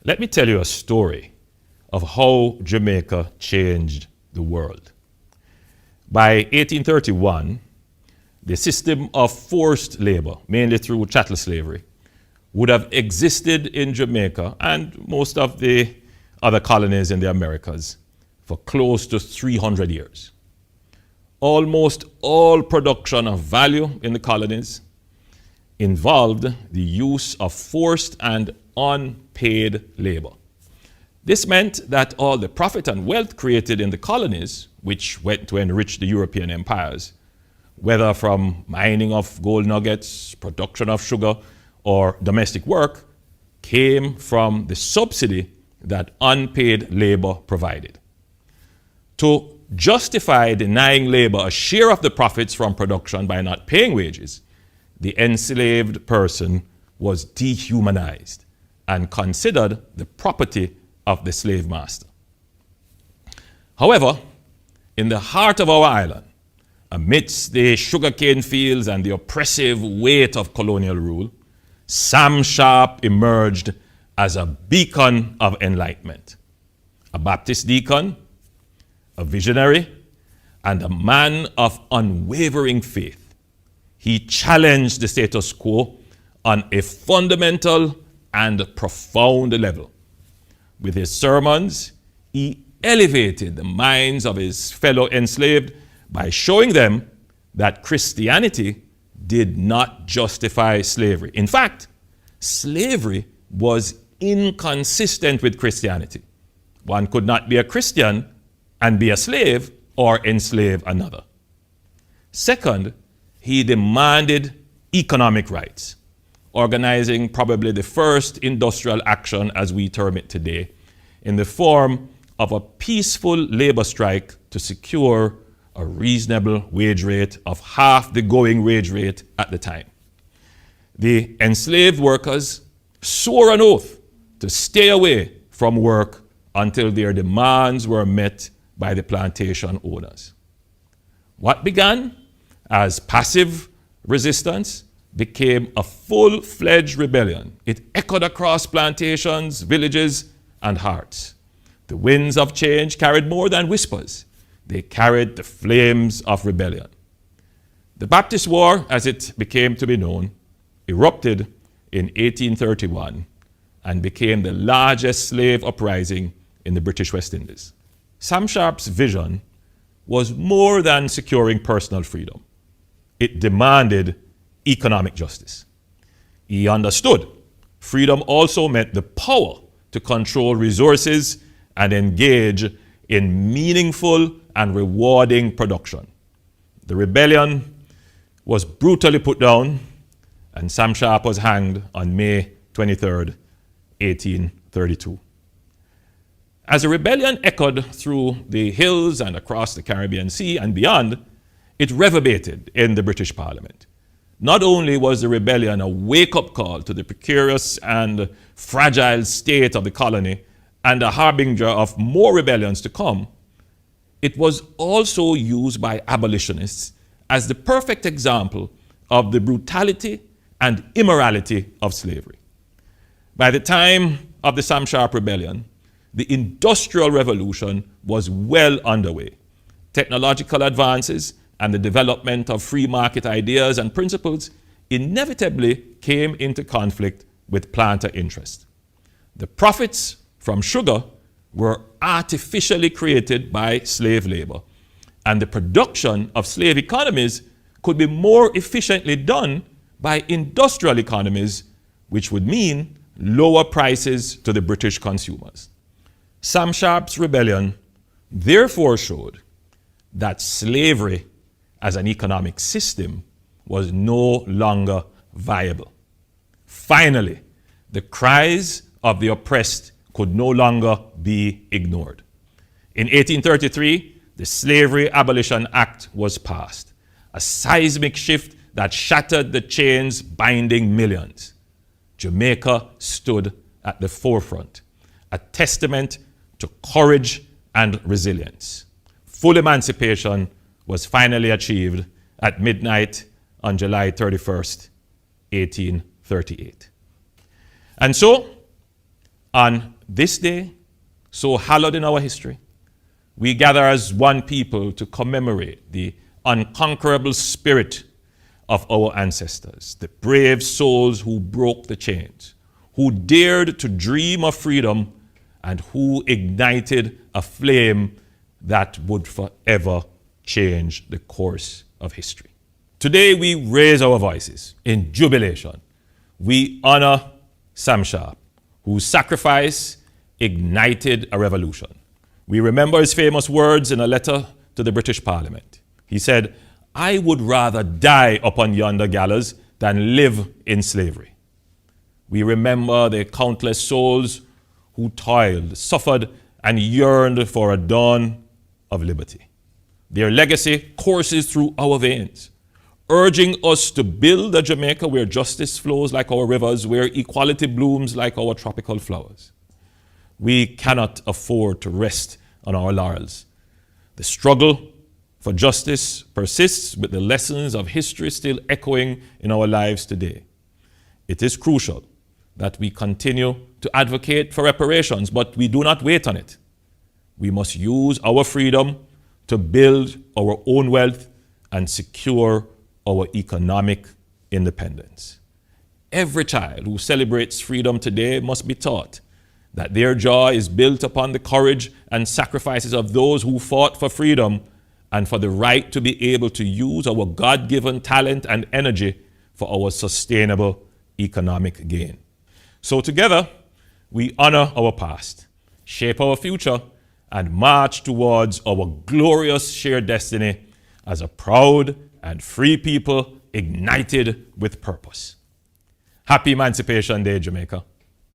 Let me tell you a story of how Jamaica changed the world. By 1831, the system of forced labor, mainly through chattel slavery, would have existed in Jamaica and most of the other colonies in the Americas for close to 300 years. Almost all production of value in the colonies involved the use of forced and unpaid labor. This meant that all the profit and wealth created in the colonies, which went to enrich the European empires, whether from mining of gold nuggets, production of sugar, or domestic work, came from the subsidy that unpaid labor provided. To justify denying labor a share of the profits from production by not paying wages, the enslaved person was dehumanized and considered the property of the slave master. However, in the heart of our island, amidst the sugarcane fields and the oppressive weight of colonial rule, Sam Sharp emerged as a beacon of enlightenment. A Baptist deacon, a visionary, and a man of unwavering faith. He challenged the status quo on a fundamental and profound level. With his sermons, he elevated the minds of his fellow enslaved by showing them that Christianity did not justify slavery. In fact, slavery was inconsistent with Christianity. One could not be a Christian and be a slave or enslave another. Second, he demanded economic rights, organizing probably the first industrial action as we term it today, in the form of a peaceful labor strike to secure a reasonable wage rate of half the going wage rate at the time. The enslaved workers swore an oath to stay away from work until their demands were met by the plantation owners. What began as passive resistance became a full-fledged rebellion. It echoed across plantations, villages, and hearts. The winds of change carried more than whispers. They carried the flames of rebellion. The Baptist War, as it became to be known, erupted in 1831 and became the largest slave uprising in the British West Indies. Sam Sharp's vision was more than securing personal freedom. It demanded economic justice. He understood freedom also meant the power to control resources and engage in meaningful and rewarding production. The rebellion was brutally put down, and Sam Sharp was hanged on May 23rd, 1832. As the rebellion echoed through the hills and across the Caribbean Sea and beyond, it reverberated in the British Parliament. Not only was the rebellion a wake-up call to the precarious and fragile state of the colony and a harbinger of more rebellions to come, it was also used by abolitionists as the perfect example of the brutality and immorality of slavery. By the time of the Sam Sharp Rebellion, the Industrial Revolution was well underway. Technological advances and the development of free market ideas and principles inevitably came into conflict with planter interest. The profits from sugar were artificially created by slave labor, and the production of slave economies could be more efficiently done by industrial economies, which would mean lower prices to the British consumers. Sam Sharp's rebellion therefore showed that slavery as an economic system was no longer viable. Finally, the cries of the oppressed could no longer be ignored. In 1833, the Slavery Abolition Act was passed, a seismic shift that shattered the chains binding millions. Jamaica stood at the forefront, a testament to courage and resilience. Full emancipation was finally achieved at midnight on July 31st, 1838. And so, on This day, so hallowed in our history, we gather as one people to commemorate the unconquerable spirit of our ancestors, the brave souls who broke the chains, who dared to dream of freedom, and who ignited a flame that would forever change the course of history. Today we raise our voices in jubilation. We honor Sam Sharp, whose sacrifice ignited a revolution. We remember his famous words in a letter to the British Parliament. He said, "I would rather die upon yonder gallows than live in slavery." We remember the countless souls who toiled, suffered, and yearned for a dawn of liberty. Their legacy courses through our veins, urging us to build a Jamaica where justice flows like our rivers, where equality blooms like our tropical flowers. We cannot afford to rest on our laurels. The struggle for justice persists, with the lessons of history still echoing in our lives today. It is crucial that we continue to advocate for reparations, but we do not wait on it. We must use our freedom to build our own wealth and secure our economic independence. Every child who celebrates freedom today must be taught that their joy is built upon the courage and sacrifices of those who fought for freedom and for the right to be able to use our God-given talent and energy for our sustainable economic gain. So together, we honor our past, shape our future, and march towards our glorious shared destiny as a proud and free people ignited with purpose. Happy Emancipation Day, Jamaica.